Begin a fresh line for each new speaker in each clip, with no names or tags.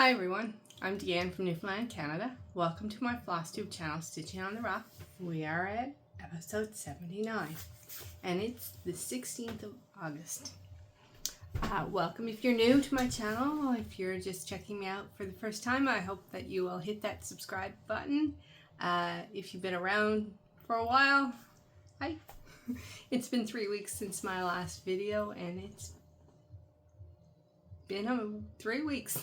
Hi everyone, I'm Deanne from Newfoundland, Canada. Welcome to my Flosstube channel, Stitching on the Rock. We are at episode 79 and it's the 16th of August. Welcome if you're new to my channel. If you're just checking me out for the first time, I hope that you will hit that subscribe button. If you've been around for a while, hi. It's been 3 weeks since my last video and it's been 3 weeks.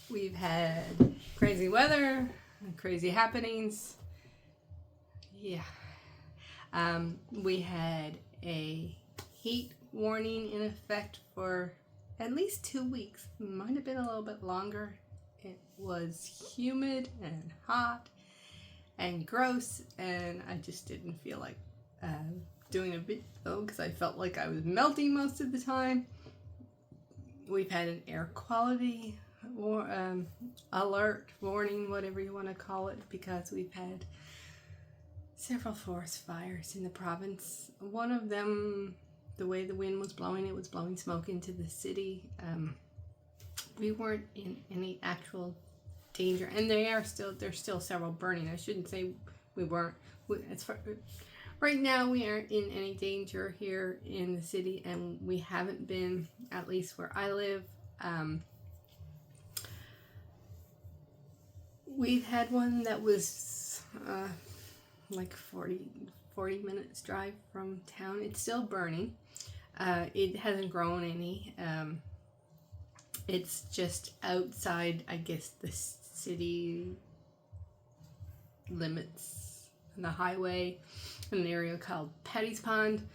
We've had crazy weather, crazy happenings. Yeah. We had a heat warning in effect for at least 2 weeks. Might have been a little bit longer. It was humid and hot and gross, and I just didn't feel like doing a video because I felt like I was melting most of the time. We've had an air quality alert, warning, whatever you want to call it, because we've had several forest fires in the province. One of them, the way the wind was blowing, it was blowing smoke into the city. We weren't in any actual danger, and there's still several burning. I shouldn't say we weren't. Right now, we aren't in any danger here in the city, and we haven't been, at least where I live. We've had one that was like 40 minutes drive from town. It's still burning. It hasn't grown any. It's just outside, I guess, the city limits on the highway, in an area called Paddy's Pond.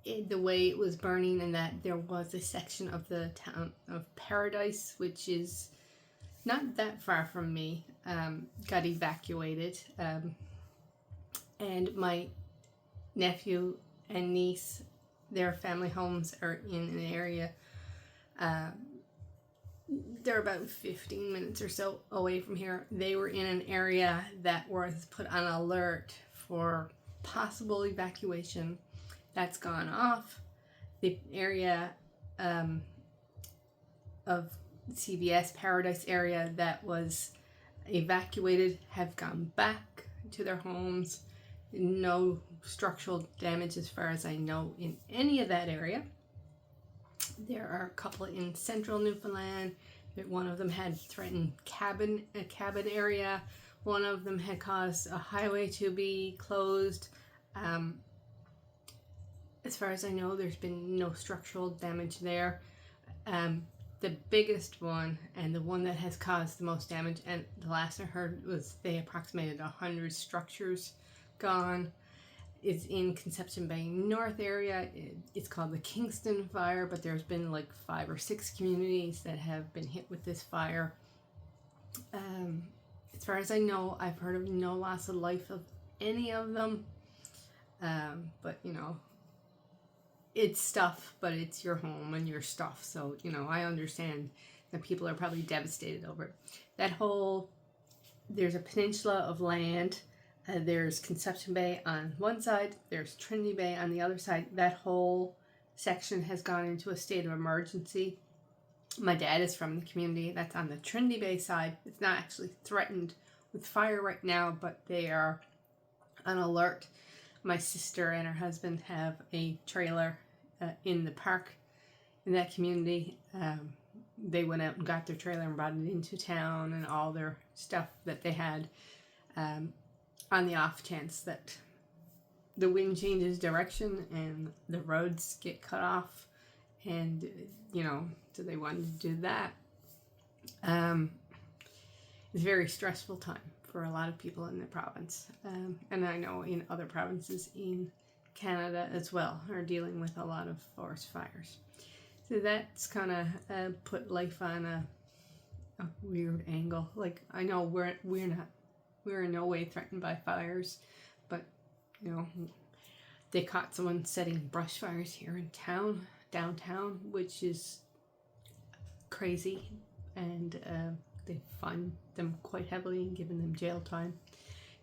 The way it was burning, and that there was a section of the town of Paradise, which is not that far from me, got evacuated. And my nephew and niece, their family homes are in an area, they're about 15 minutes or so away from here. They were in an area that was put on alert for possible evacuation. That's gone off. The area of CVS Paradise area that was evacuated have gone back to their homes. No structural damage as far as I know in any of that area. There are a couple in central Newfoundland. One of them had threatened a cabin area. One of them had caused a highway to be closed. As far as I know, there's been no structural damage there. The biggest one, and the one that has caused the most damage, and the last I heard was they approximated 100 structures gone, is in Conception Bay North area. It's called the Kingston Fire, but there's been like 5 or 6 communities that have been hit with this fire. As far as I know, I've heard of no loss of life of any of them. But you know, it's stuff, but it's your home and your stuff. So, you know, I understand that people are probably devastated over it. There's a peninsula of land. There's Conception Bay on one side, there's Trinity Bay on the other side. That whole section has gone into a state of emergency. My dad is from the community that's on the Trinity Bay side. It's not actually threatened with fire right now, but they are on alert. My sister and her husband have a trailer in the park in that community. They went out and got their trailer and brought it into town and all their stuff that they had, on the off chance that the wind changes direction and the roads get cut off, and you know, so they wanted to do that. It's a very stressful time for a lot of people in the province, and I know in other provinces in Canada as well are dealing with a lot of forest fires. So that's kind of put life on a weird angle. Like, I know we're in no way threatened by fires, but you know, they caught someone setting brush fires here in downtown, which is crazy, and they fined them quite heavily and given them jail time,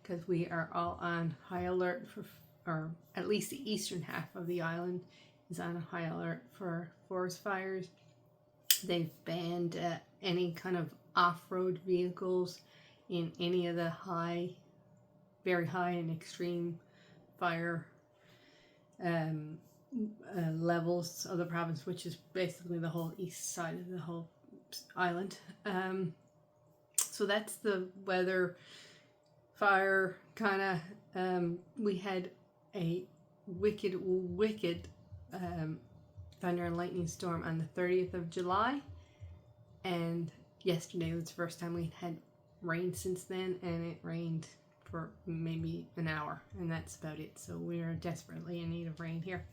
because we are all on high alert for, or at least the eastern half of the island is on a high alert for forest fires. They've banned any kind of off-road vehicles in any of the very high and extreme fire levels of the province, which is basically the whole east side of the whole island. So that's the weather. Fire kind of, we had a wicked thunder and lightning storm on the 30th of July, and yesterday was the first time we'd had rain since then, and it rained for maybe an hour, and that's about it. So we are desperately in need of rain here.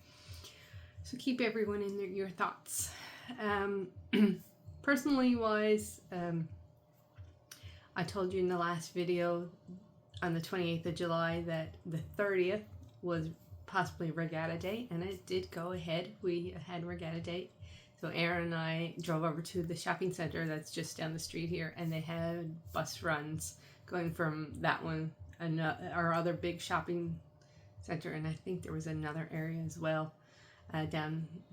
So keep everyone in your thoughts. Personally wise, I told you in the last video on the 28th of July that the 30th was possibly regatta day, and it did go ahead. We had regatta day. So Aaron and I drove over to the shopping center that's just down the street here, and they had bus runs going from that one, our other big shopping center, and I think there was another area as well,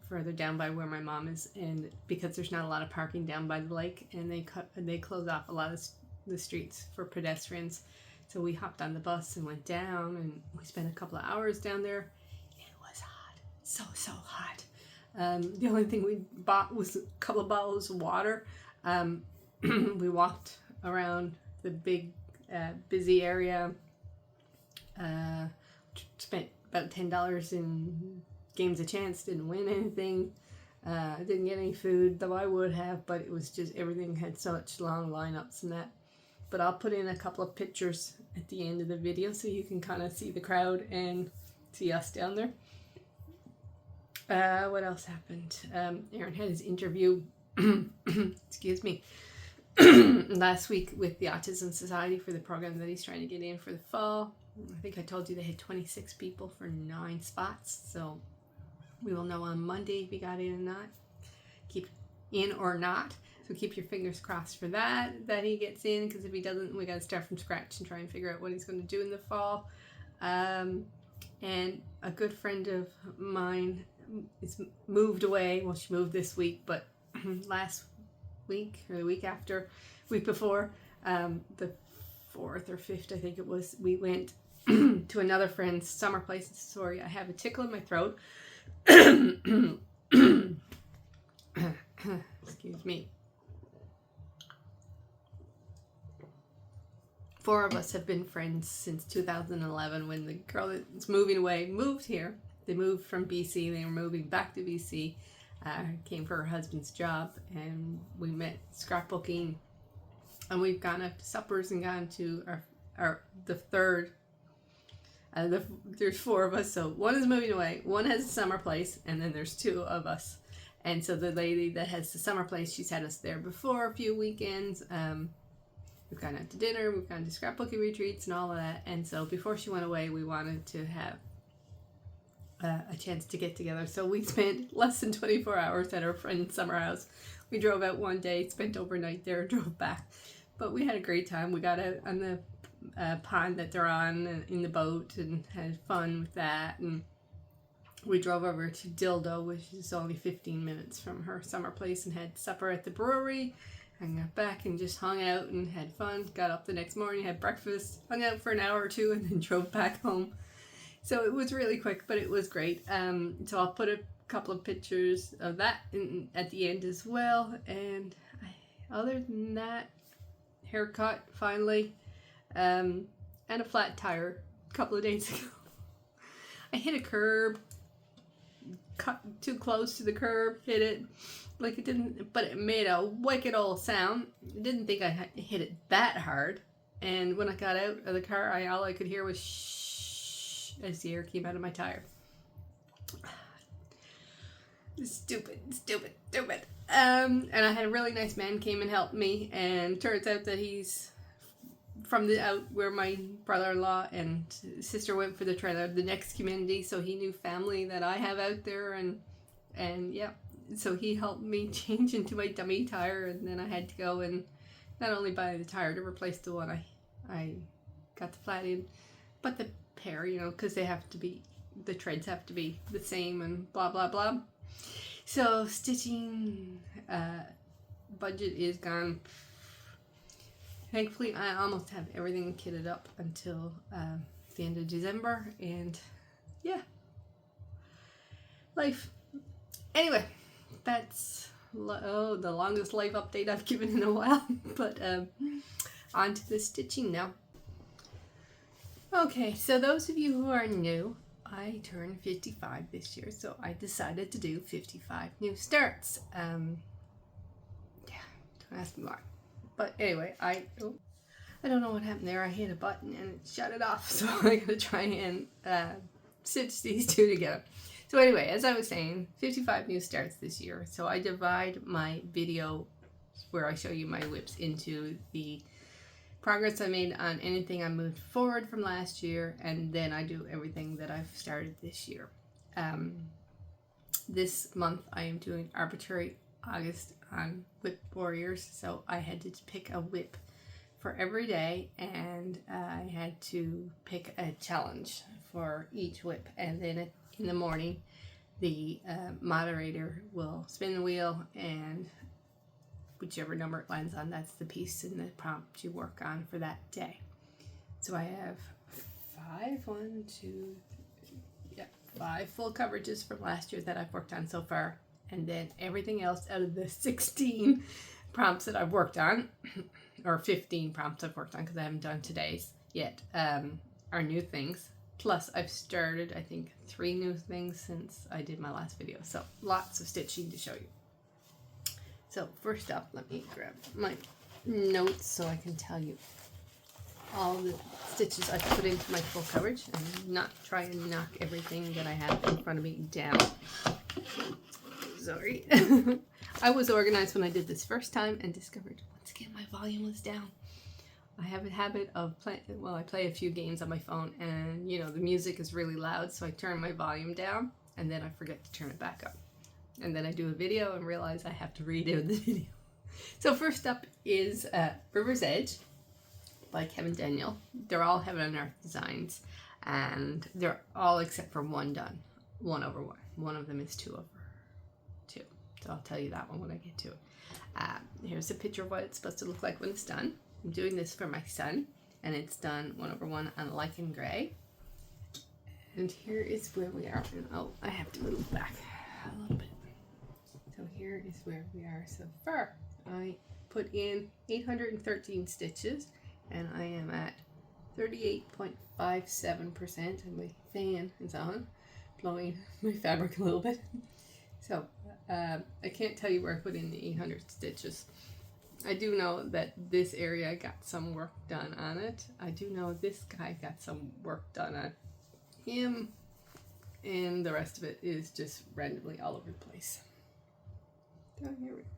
further down by where my mom is, and because there's not a lot of parking down by the lake, and they close off a lot of the streets for pedestrians. So we hopped on the bus and went down, and we spent a couple of hours down there. It was hot, so hot. The only thing we bought was a couple of bottles of water. We walked around the big busy area, spent about $10 in games of chance, didn't win anything, didn't get any food, though I would have, but it was just, everything had such long lineups and that. But I'll put in a couple of pictures at the end of the video so you can kind of see the crowd and see us down there. What else happened? Aaron had his interview, excuse me, last week with the Autism Society for the program that he's trying to get in for the fall. I think I told you they had 26 people for 9 spots. So we will know on Monday if he got in or not. Keep in or not. So keep your fingers crossed for that he gets in, because if he doesn't, we got to start from scratch and try and figure out what he's going to do in the fall. And a good friend of mine is moved away. Well, she moved this week, but last week or the week before, the 4th or 5th, I think it was, we went to another friend's summer place. Sorry, I have a tickle in my throat. Excuse me. 4 of us have been friends since 2011, when the girl that's moving away moved here. They moved from BC. They were moving back to BC. Came for her husband's job, and we met scrapbooking, and we've gone up to suppers and gone to the third. There's 4 of us, so one is moving away, one has a summer place, and then there's 2 of us. And so the lady that has the summer place, she's had us there before a few weekends. We've gone out to dinner, we've gone to scrapbooking retreats and all of that. And so before she went away, we wanted to have a chance to get together. So we spent less than 24 hours at our friend's summer house. We drove out one day, spent overnight there, drove back. But we had a great time. We got out on the pond that they're on in the boat and had fun with that. And we drove over to Dildo, which is only 15 minutes from her summer place, and had supper at the brewery. And got back and just hung out and had fun. Got up the next morning, had breakfast, hung out for an hour or 2, and then drove back home. So it was really quick, but it was great. So I'll put a couple of pictures of that at the end as well. And other than that, haircut finally, and a flat tire a couple of days ago. I hit a curb, cut too close to the curb, hit it. Like it didn't, but it made a wicked old sound. I didn't think I hit it that hard. And when I got out of the car, all I could hear was shh as the air came out of my tire. Stupid. And I had a really nice man came and helped me. And turns out that he's from out where my brother-in-law and sister went for the trailer, the next community. So he knew family that I have out there, and yeah. So he helped me change into my dummy tire, and then I had to go and not only buy the tire to replace the one I got the flat in, but the pair, because they have to be the threads have to be the same and blah blah blah. So stitching budget is gone. Thankfully, I almost have everything kitted up until the end of December, and yeah, life. Anyway, that's the longest life update I've given in a while, but on to the stitching now. Okay, so those of you who are new, I turned 55 this year, so I decided to do 55 new starts. Yeah, don't ask me why. But anyway, I don't know what happened there. I hit a button and it shut it off, so I'm gonna try and stitch these two together. So anyway, as I was saying, 55 new starts this year. So I divide my video where I show you my whips into the progress I made on anything I moved forward from last year, and then I do everything that I've started this year. This month I am doing Arbitrary August on Whip Warriors, so I had to pick a whip for every day, and I had to pick a challenge for each whip, and then in the morning the moderator will spin the wheel, and whichever number it lands on, that's the piece in the prompt you work on for that day. So I have five full coverages from last year that I've worked on so far, and then everything else out of the 16 prompts that I've worked on, or 15 prompts I've worked on because I haven't done today's yet, are new things. Plus I've started, I think, 3 new things since I did my last video. So lots of stitching to show you. So first up, let me grab my notes so I can tell you all the stitches I've put into my full coverage and not try and knock everything that I have in front of me down. Sorry. I was organized when I did this first time and discovered once again my volume was down. I have a habit of I play a few games on my phone, and you know, the music is really loud, so I turn my volume down and then I forget to turn it back up. And then I do a video and realize I have to redo the video. So first up is River's Edge by Kevin Daniel. They're all Heaven and Earth designs, and they're all except for one done 1/1. One of them is 2/2. So I'll tell you that one when I get to it. Here's a picture of what it's supposed to look like when it's done. I'm doing this for my son, and it's done 1/1 on lichen gray. And here is where we are. And I have to move back a little bit. So here is where we are so far. I put in 813 stitches, and I am at 38.57%, and my fan is on, blowing my fabric a little bit. So I can't tell you where I put in the 800 stitches. I do know that this area got some work done on it. I do know this guy got some work done on him, and the rest of it is just randomly all over the place. So here we go.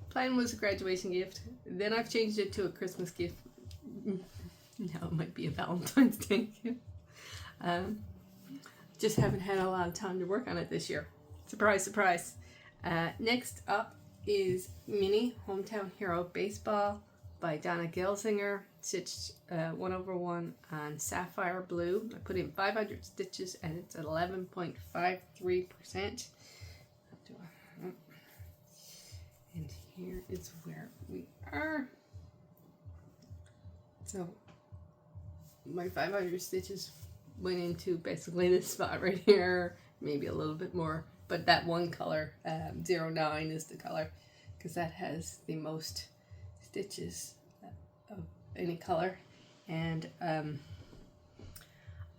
Plan was a graduation gift. Then I've changed it to a Christmas gift. Now it might be a Valentine's Day gift. Just haven't had a lot of time to work on it this year. Surprise, surprise. Next up is Mini Hometown Hero Baseball by Donna Gelsinger. Stitched 1/1 on sapphire blue. I put in 500 stitches and it's at 11.53%. And here is where we are. So my 500 stitches went into basically this spot right here, maybe a little bit more, but that one color, 09 is the color, because that has the most stitches of any color. And I'm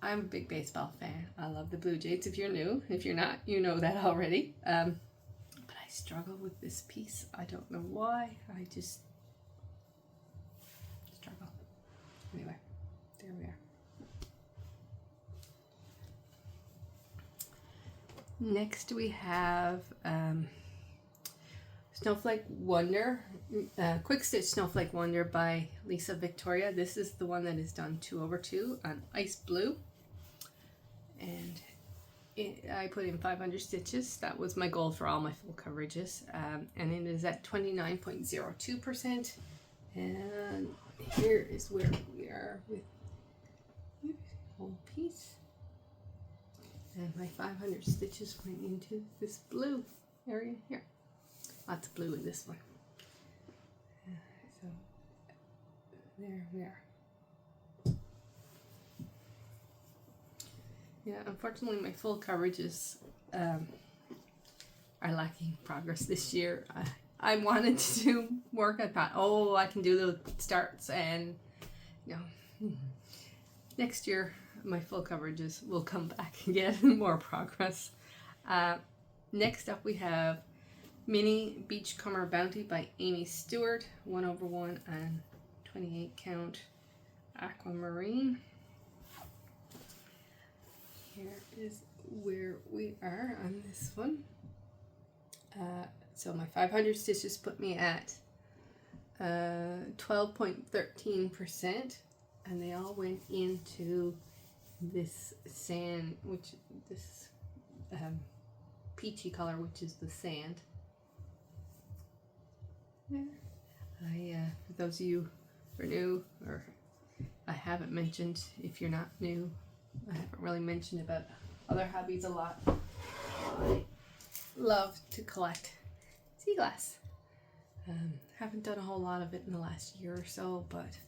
a big baseball fan. I love the Blue Jays. If you're new, if you're not, you know that already. But I struggle with this piece. I don't know why. I just struggle. Anyway, there we are. Next we have Snowflake Wonder, Quick Stitch Snowflake Wonder by Lisa Victoria. This is the one that is done 2/2 on ice blue, and I put in 500 stitches. That was my goal for all my full coverages, and it is at 29.02%. And here is where we are with whole piece. And my 500 stitches went into this blue area here. Lots of blue in this one. So there we are. Yeah, unfortunately my full coverages are lacking progress this year. I wanted to do work. I thought, oh, I can do the starts, and you know, next year my full coverages will come back and get more progress. Next up we have Mini Beachcomber Bounty by Amy Stewart, 1/1 and 28 count aquamarine. Here is where we are on this one. So my 500 stitches put me at 12.13%, and they all went into this sand, which this peachy color, which is the sand. There. For those of you who are new, or I haven't mentioned, if you're not new, I haven't really mentioned about other hobbies a lot. I love to collect sea glass. Haven't done a whole lot of it in the last year or so, but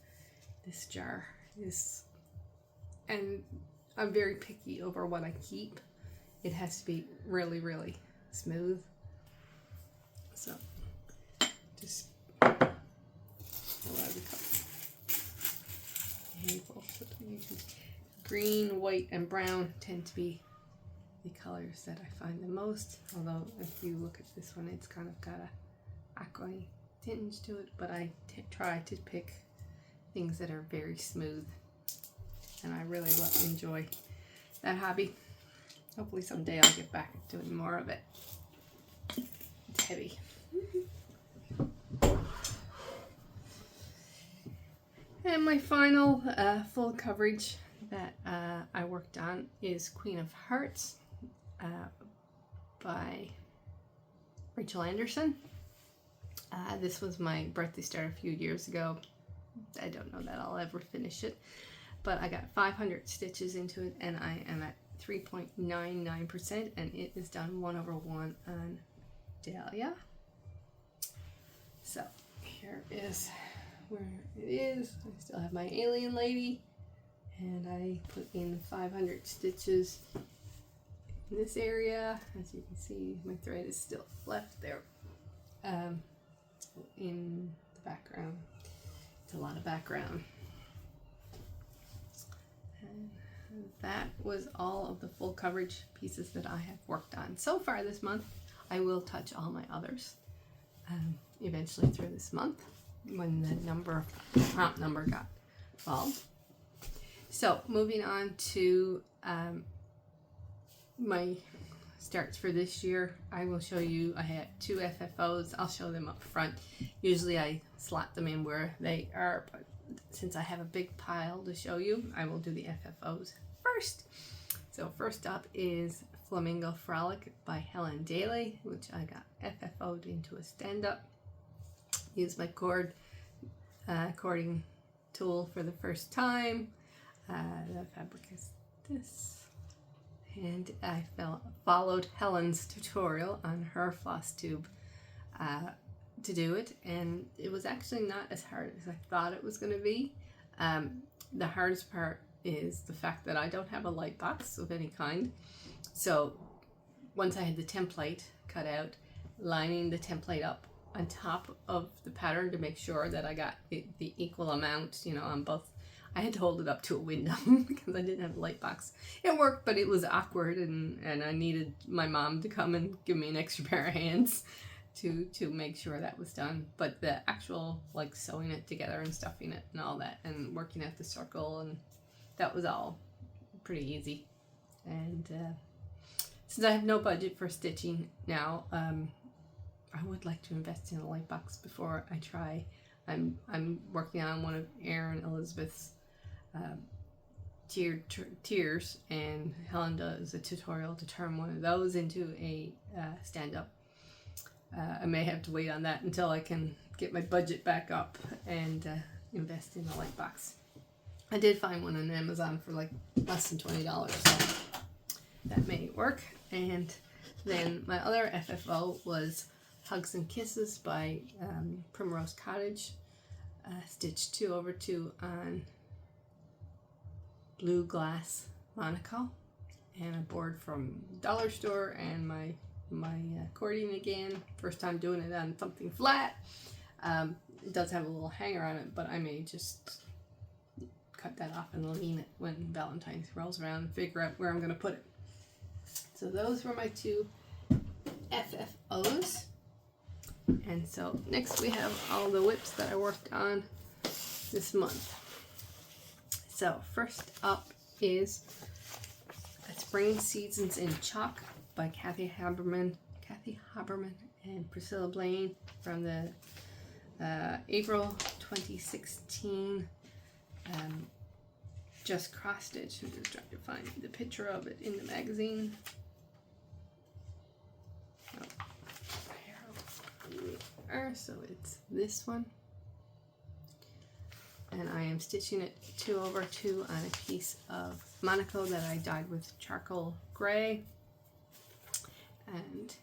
this jar is, and I'm very picky over what I keep. It has to be really, really smooth. So just pull out the cup. Green, white, and brown tend to be the colors that I find the most. Although if you look at this one, it's kind of got a aqua tinge to it, but I try to pick things that are very smooth, and I really enjoy that hobby. Hopefully someday I'll get back to doing more of it. It's heavy. And my final full coverage that I worked on is Queen of Hearts by Rachel Anderson. This was my birthday start a few years ago. I don't know that I'll ever finish it, but I got 500 stitches into it, and I am at 3.99%, and it is done 1/1 on Dahlia. So here is where it is. I still have my alien lady, and I put in 500 stitches in this area. As you can see, my thread is still left there in the background. It's a lot of background. And that was all of the full coverage pieces that I have worked on so far this month. I will touch all my others eventually through this month when the prompt number got involved. So moving on to my starts for this year, I will show you. I had 2 FFOs. I'll show them up front. Usually I slot them in where they are, but since I have a big pile to show you, I will do the FFOs first. So first up is Flamingo Frolic by Helen Daly, which I got FFO'd into a stand-up. Used my cording tool for the first time. The fabric is this, and I followed Helen's tutorial on her floss tube to do it, and it was actually not as hard as I thought it was going to be. The hardest part is the fact that I don't have a light box of any kind. So once I had the template cut out, lining the template up on top of the pattern to make sure that I got the equal amount, on both. I had to hold it up to a window because I didn't have a light box. It worked, but it was awkward, and I needed my mom to come and give me an extra pair of hands to make sure that was done. But the actual sewing it together and stuffing it and all that and working out the circle, and that was all pretty easy. And since I have no budget for stitching now, I would like to invest in a light box before I try. I'm working on one of Erin Elizabeth's tiers, and Helen does a tutorial to turn one of those into a stand-up. I may have to wait on that until I can get my budget back up and invest in a light box. I did find one on Amazon for like less than $20, so that may work. And then my other FFO was Hugs and Kisses by Primrose Cottage. Stitched 2/2 on blue glass Monaco, and a board from dollar store, and my accordion again. First time doing it on something flat. It does have a little hanger on it, but I may just cut that off and lean it when Valentine's rolls around and figure out where I'm going to put it. So those were my 2 FFOs. And so next we have all the whips that I worked on this month. So first up is Spring Seasons in Chalk by Kathy Haberman and Priscilla Blaine from the April 2016 Just Cross Stitch. I'm just trying to find the picture of it in the magazine. So it's this one, and I am stitching it 2/2 on a piece of Monaco that I dyed with charcoal gray. And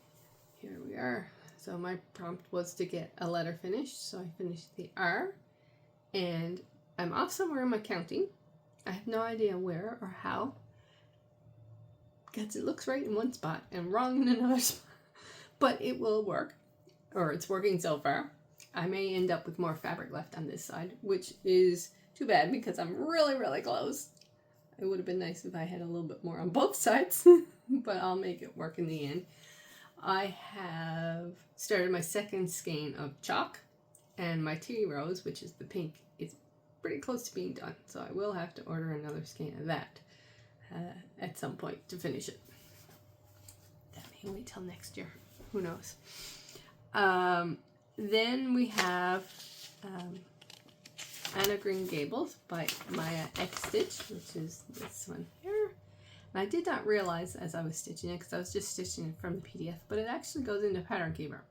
here we are. So my prompt was to get a letter finished, so I finished the R, and I'm off somewhere in my counting. I have no idea where or how, because it looks right in one spot and wrong in another spot, but it will work. Or it's working so far. I may end up with more fabric left on this side, which is too bad because I'm really, really close. It would have been nice if I had a little bit more on both sides, but I'll make it work in the end. I have started my second skein of chalk, and my tea rose, which is the pink, is pretty close to being done. So I will have to order another skein of that at some point to finish it. That may wait till next year. Who knows? Then we have Anna Green Gables by Maya X Stitch, which is this one here. And I did not realize as I was stitching it, because I was just stitching it from the PDF, but it actually goes into Pattern Keeper.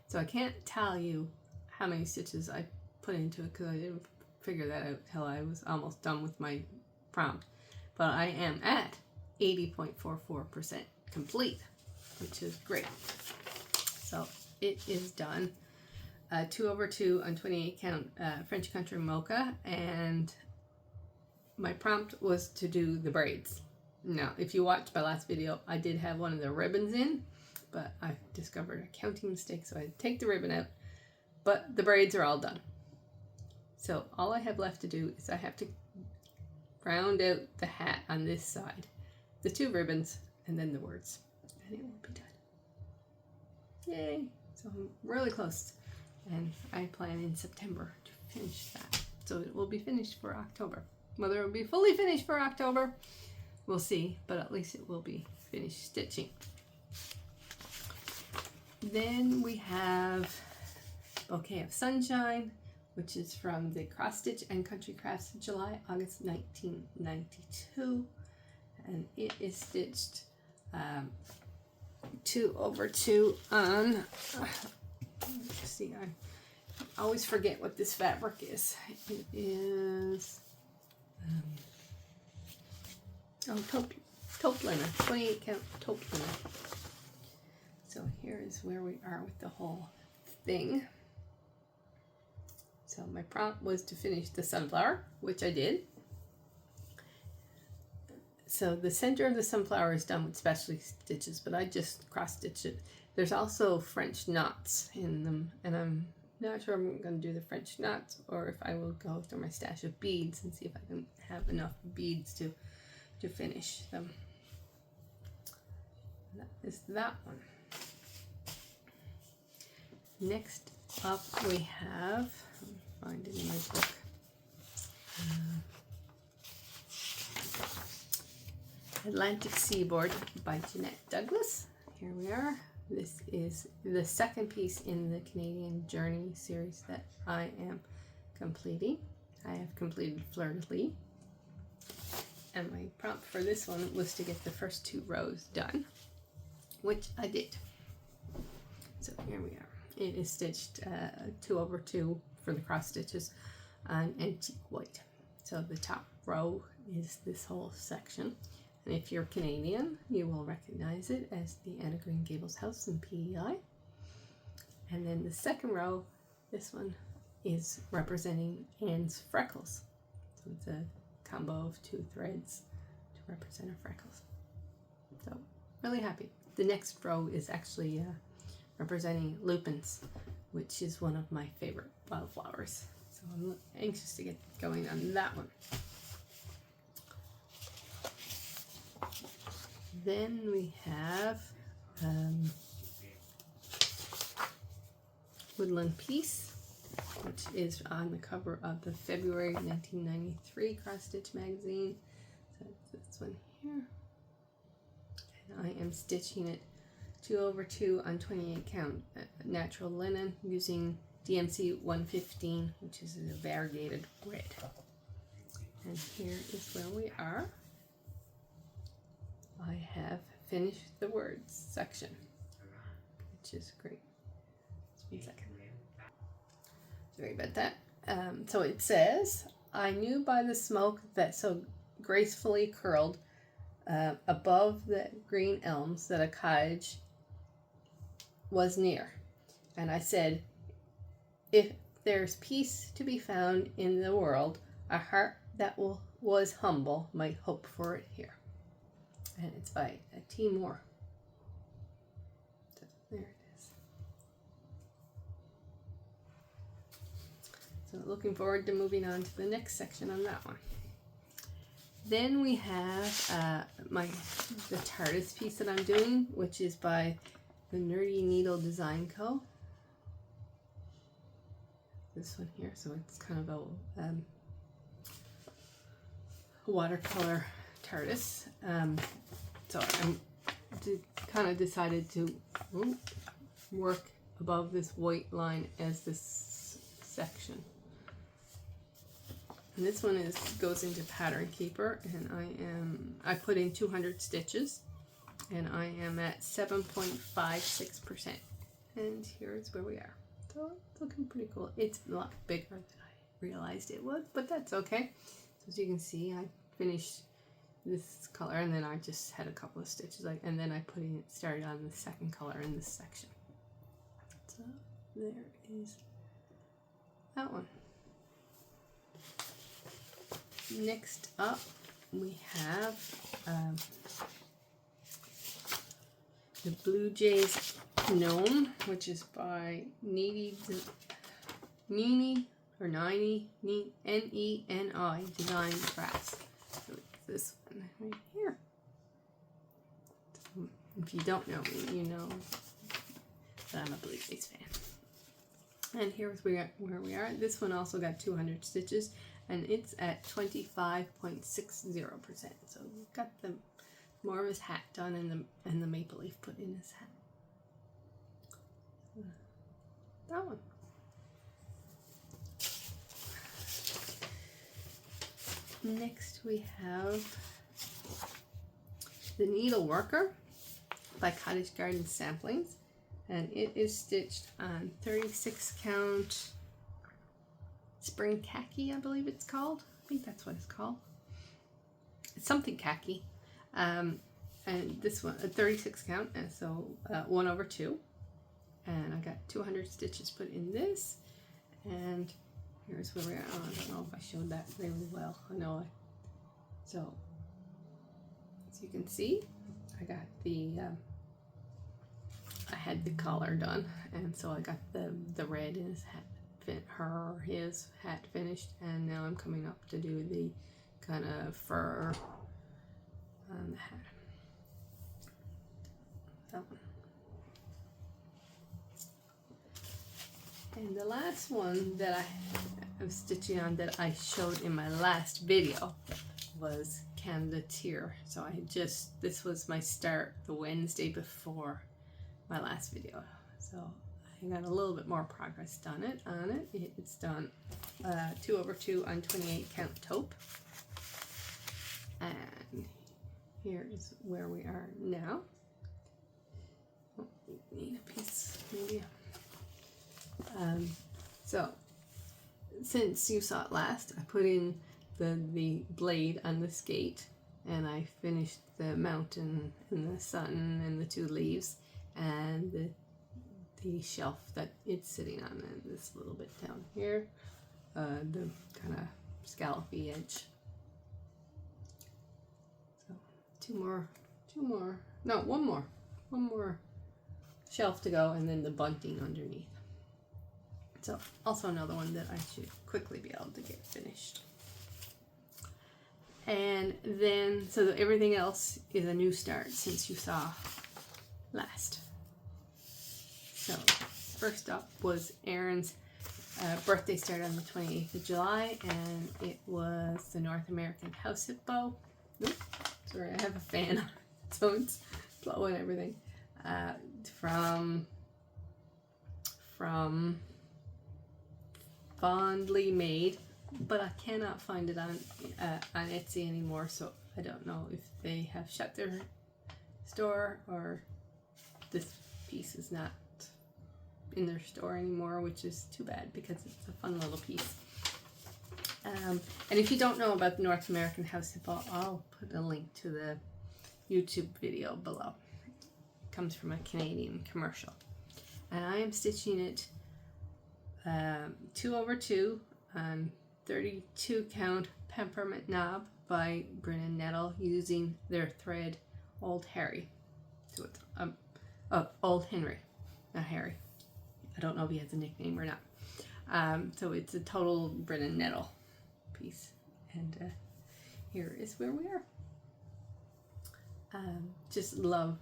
So I can't tell you how many stitches I put into it, because I didn't figure that out till I was almost done with my prompt. But I am at 80.44% complete, which is great. So it is done. 2/2 on 28 count French Country Mocha, and my prompt was to do the braids. Now, if you watched my last video, I did have one of the ribbons in, but I discovered a counting mistake, so I had to take the ribbon out. But the braids are all done. So all I have left to do is I have to round out the hat on this side, the 2 ribbons, and then the words, and it will be done. Yay! So I'm really close, and I plan in September to finish that. So it will be finished for October. Whether it will be fully finished for October, we'll see, but at least it will be finished stitching. Then we have Bouquet of Sunshine, which is from the Cross Stitch and Country Crafts July, August 1992. And it is stitched 2/2 on, let's see, I always forget what this fabric is. It is, taupe linen, 28 count taupe linen. So here is where we are with the whole thing. So my prompt was to finish the sunflower, which I did. So the center of the sunflower is done with specialty stitches, but I just cross stitched it. There's also French knots in them, and I'm not sure I'm going to do the French knots or if I will go through my stash of beads and see if I can have enough beads to finish them. That is that one. Next up we have, I'll find it in my book, Atlantic Seaboard by Jeanette Douglas. Here we are. This is the second piece in the Canadian Journey series that I am completing. I have completed Fleur de Lis, and my prompt for this one was to get the first 2 rows done, which I did. So here we are. It is stitched 2/2 for the cross stitches on antique white. So the top row is this whole section. And if you're Canadian, you will recognize it as the Anna Green Gables house in PEI. And then the second row, this one, is representing Anne's freckles. So it's a combo of 2 threads to represent her freckles. So really happy. The next row is actually representing lupins, which is one of my favorite wildflowers. So I'm anxious to get going on that one. Then we have Woodland Peace, which is on the cover of the February 1993 Cross Stitch magazine. So it's this one here. And I am stitching it 2/2 on 28 count natural linen using DMC 115, which is a variegated red. And here is where we are. I have finished the words section, which is great. Just 1 second. Sorry about that. So it says, I knew by the smoke that so gracefully curled above the green elms that a cottage was near. And I said, if there's peace to be found in the world, a heart that was humble might hope for it here. And it's by T. Moore. So there it is. So looking forward to moving on to the next section on that one. Then we have the TARDIS piece that I'm doing, which is by the Nerdy Needle Design Co. This one here, so it's kind of a watercolor TARDIS. So I kind of decided to work above this white line as this section. And this one goes into Pattern Keeper, and I put in 200 stitches, and I am at 7.56%. And here's where we are. So it's looking pretty cool. It's a lot bigger than I realized it would, but that's okay. So as you can see, I finished this color, and then I just had a couple of stitches, and then I started on the second color in this section. So there is that one. Next up, we have the Blue Jays Gnome, which is by Neni N-E-N-I Design Crafts. So it's this one right here. So if you don't know me, you know that I'm a Blue Jays fan. And here's where we are. This one also got 200 stitches, and it's at 25.60%. So we've got more of his hat done, and the maple leaf put in his hat. That one. Next we have the Needle Worker by Cottage Garden Samplings, and it is stitched on 36 count Spring Khaki, I believe it's called. I think that's what it's called. It's something khaki. And this one, 36 count, and so 1/2. And I got 200 stitches put in this, and here's where we are. Oh, I don't know if I showed that really well. So as you can see, I got I had the collar done, and so I got the red in his hat, his hat finished, and now I'm coming up to do the kind of fur on the hat. That one. And the last one that I was stitching on that I showed in my last video was Canada Tier. So this was my start the Wednesday before my last video. So I got a little bit more progress done on it. It's done 2/2 on 28 count taupe. And here is where we are now. Oh, we need a piece maybe. So since you saw it last, I put in the blade on the skate, and I finished the mountain and the sun and the 2 leaves and the shelf that it's sitting on, and this little bit down here, the kind of scallopy edge. So one more shelf to go, and then the bunting underneath. So also another one that I should quickly be able to get finished. And then, so everything else is a new start since you saw last. So first up was Aaron's birthday started on the 28th of July, and it was the North American House Hippo. Oops, sorry, I have a fan on, so it's blowing everything. From Fondly Made, but I cannot find it on Etsy anymore, so I don't know if they have shut their store or this piece is not in their store anymore, which is too bad because it's a fun little piece. And if you don't know about the North American House Hippo, I'll put a link to the YouTube video below. It comes from a Canadian commercial. And I am stitching it 2/2 on 32 count peppermint knob by Brin & Nettle using their thread Old Harry. So it's Old Henry, not Harry. I don't know if he has a nickname or not. So it's a total Brin & Nettle piece, and here is where we are. Just love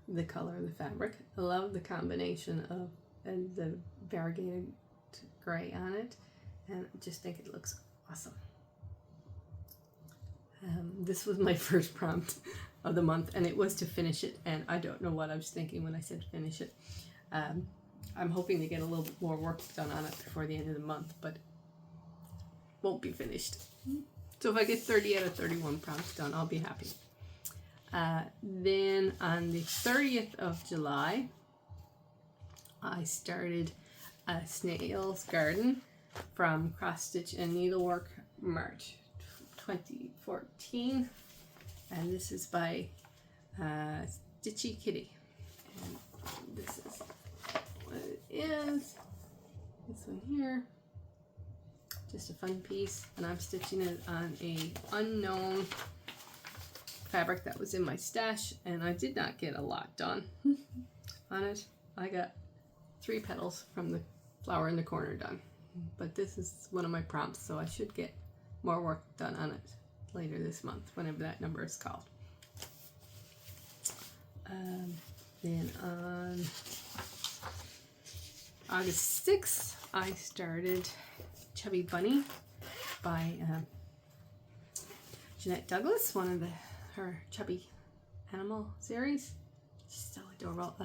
the color of the fabric. I love the combination of the variegated gray on it, and I just think it looks awesome. This was my first prompt of the month, and it was to finish it, and I don't know what I was thinking when I said finish it. I'm hoping to get a little bit more work done on it before the end of the month, but won't be finished. So if I get 30 out of 31 prompts done, I'll be happy. Then on the 30th of July, I started a Snail's Garden from Cross Stitch and Needlework, March 2014, and this is by Stitchy Kitty, and this is what it is. This one here, just a fun piece, and I'm stitching it on a unknown fabric that was in my stash, and I did not get a lot done on it. I got 3 petals from the flower in the corner done, but this is one of my prompts, so I should get more work done on it later this month, whenever that number is called. Then on August 6th, I started Chubby Bunny by Jeanette Douglas, one of her Chubby Animal series. She's so adorable.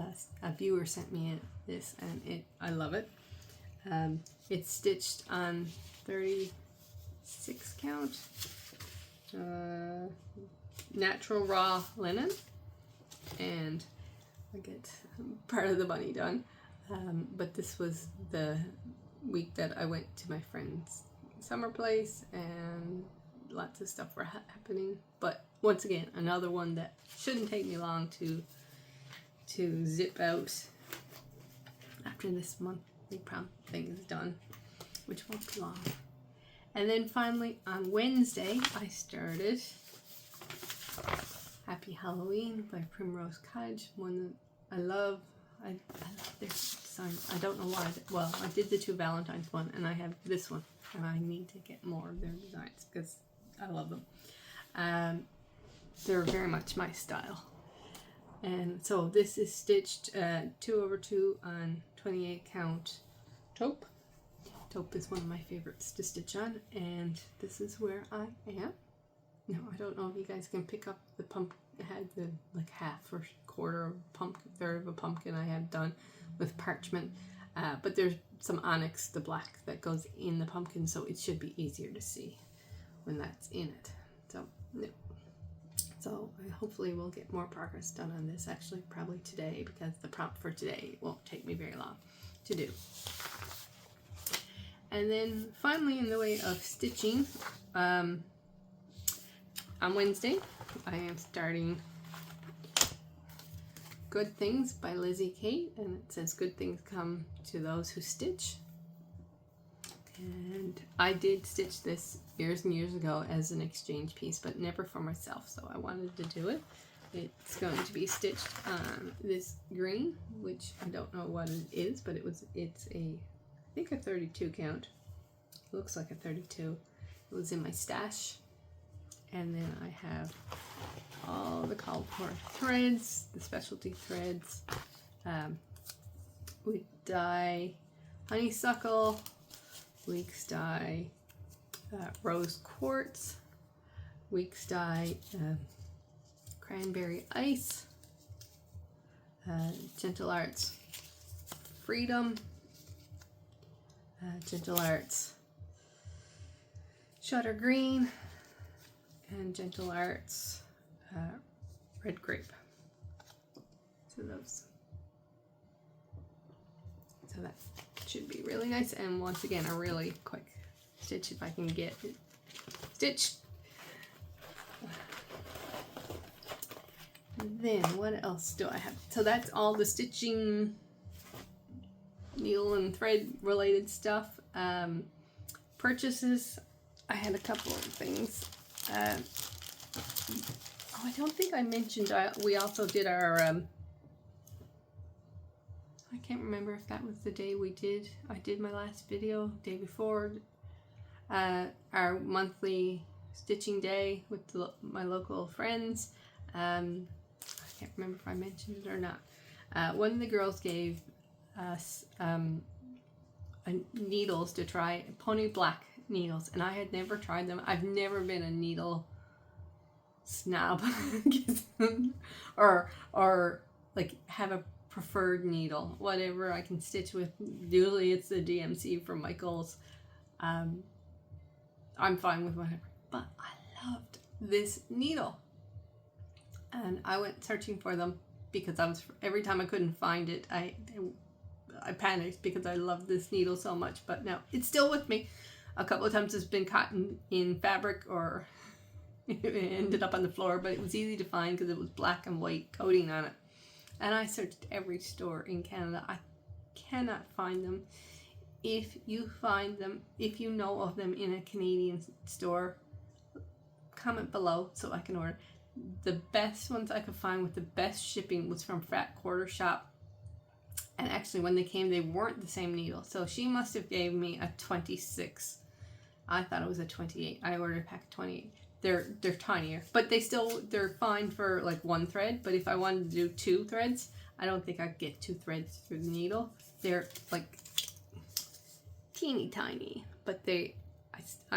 A viewer sent me this, and I love it. It's stitched on 36 count natural raw linen, and I get part of the bunny done. But this was the week that I went to my friend's summer place, and lots of stuff were happening. But once again, another one that shouldn't take me long to zip out after this monthly prompt thing is done, which won't be long. And then finally on Wednesday, I started Happy Halloween by Primrose Cottage, one that I love. I love their design. I don't know why. Well, I did the 2 Valentine's one, and I have this one, and I need to get more of their designs because I love them. They're very much my style. And so this is stitched 2/2 on 28 count taupe. Taupe is one of my favorites to stitch on, and this is where I am. Now, I don't know if you guys can pick up the pumpkin. It had the like half or quarter of a pumpkin, third of a pumpkin I had done with parchment, but there's some onyx, the black, that goes in the pumpkin, so it should be easier to see when that's in it. So yeah. So hopefully we'll get more progress done on this, actually probably today, because the prompt for today won't take me very long to do. And then finally, in the way of stitching, on Wednesday, I am starting Good Things by Lizzie Kate, and it says good things come to those who stitch. And I did stitch this years and years ago as an exchange piece, but never for myself, so I wanted to do it. It's going to be stitched on this green, which I don't know what it is, but it's a, I think a 32 count. It looks like a 32. It was in my stash. And then I have all the called for threads, the specialty threads. We dye honeysuckle, Weeks dye rose quartz, Weeks dye cranberry ice, Gentle Arts freedom, Gentle Arts shutter green, and Gentle Arts red grape. So those. So that should be really nice, and once again a really quick stitch if I can get it stitched. And then what else do I have? So that's all the stitching, needle and thread related stuff. Purchases, I had a couple of things. I don't think I mentioned we also did our I can't remember if that was the day I did my last video, day before, our monthly stitching day with my local friends. I can't remember if I mentioned it or not. One of the girls gave us needles to try, pony black needles, and I had never tried them. I've never been a needle snob or like have a preferred needle, whatever I can stitch with. Usually it's the DMC from Michaels. I'm fine with whatever, but I loved this needle, and I went searching for them because every time I couldn't find it, I panicked because I loved this needle so much. But now it's still with me. A couple of times it's been caught in fabric, or it ended up on the floor, but it was easy to find because it was black and white coating on it. And I searched every store in Canada. I cannot find them. If you find them, if you know of them in a Canadian store, comment below so I can order. The best ones I could find with the best shipping was from Fat Quarter Shop. And actually when they came, they weren't the same needle. So she must have gave me a 26. I thought it was a 28. I ordered a pack of 28. They're tinier, but they're fine for like one thread. But if I wanted to do 2 threads, I don't think I'd get 2 threads through the needle. They're like teeny tiny, but I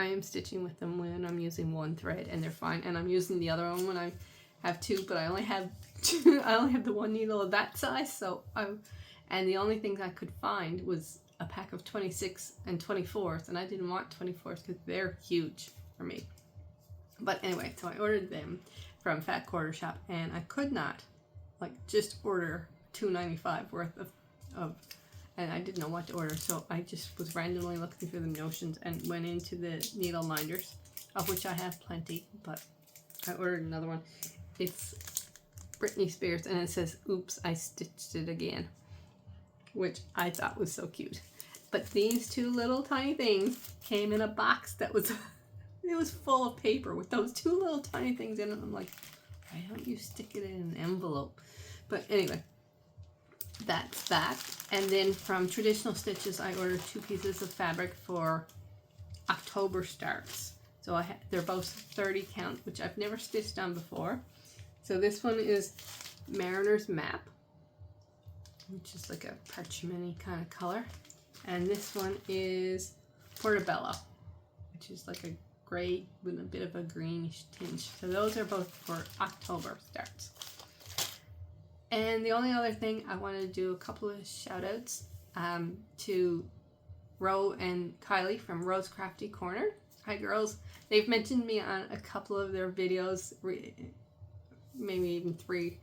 am stitching with them when I'm using 1 thread, and they're fine. And I'm using the other one when I have 2, but I only have 2. I only have the 1 needle of that size. And the only things I could find was a pack of 26 and 24s, and I didn't want 24s because they're huge for me. But anyway, so I ordered them from Fat Quarter Shop, and I could not just order $2.95 worth of, and I didn't know what to order, so I just was randomly looking through the notions and went into the needle minders, of which I have plenty, but I ordered another one. It's Britney Spears, and it says, "Oops, I stitched it again," which I thought was so cute. But these 2 little tiny things came in a box that was it was full of paper with those 2 little tiny things in it. I'm like, why don't you stick it in an envelope? But anyway, that's that. And then from Traditional Stitches, I ordered 2 pieces of fabric for October starts. So they're both 30 count, which I've never stitched on before. So this one is Mariner's Map, which is like a parchment-y kind of color. And this one is Portobello, which is like a gray with a bit of a greenish tinge. So those are both for October starts. And the only other thing, I wanted to do a couple of shout outs to Ro and Kylie from Ro's Crafty Corner. Hi girls. They've mentioned me on a couple of their videos, maybe even 3,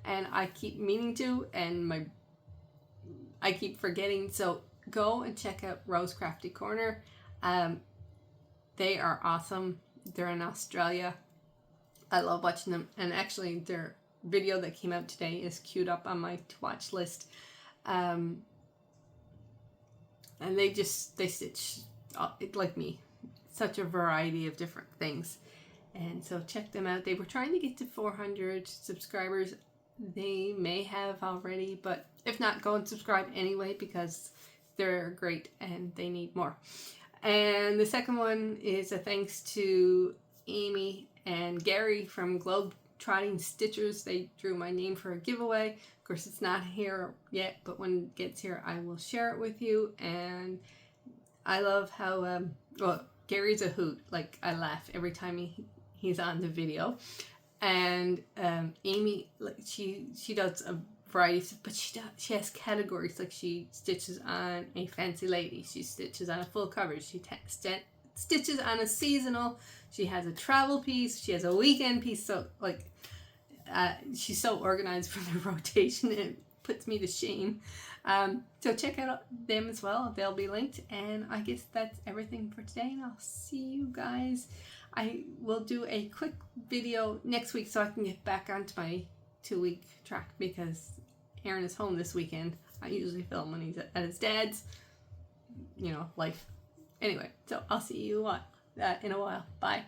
and I keep meaning to, and I keep forgetting. So go and check out Ro's Crafty Corner. They are awesome. They're in Australia, I love watching them. And actually, their video that came out today is queued up on my to watch list. And they stitch like me, such a variety of different things. And so check them out. They were trying to get to 400 subscribers. They may have already, but if not, go and subscribe anyway because they're great and they need more. And the second one is a thanks to Amy and Gary from Globetrotting Stitchers. They drew my name for a giveaway. Of course, it's not here yet, but when it gets here, I will share it with you. And I love how, Gary's a hoot. Like, I laugh every time he's on the video. And Amy, like, she does a variety of, but she has categories. Like, she stitches on a fancy lady, she stitches on a full coverage, she stitches on a seasonal, she has a travel piece, she has a weekend piece. So like, she's so organized for the rotation, it puts me to shame. So check out them as well, they'll be linked. And I guess that's everything for today, and I'll see you guys. I will do a quick video next week so I can get back onto my 2-week track because Aaron is home this weekend. I usually film when he's at his dad's, life. Anyway, so I'll see you in a while. Bye.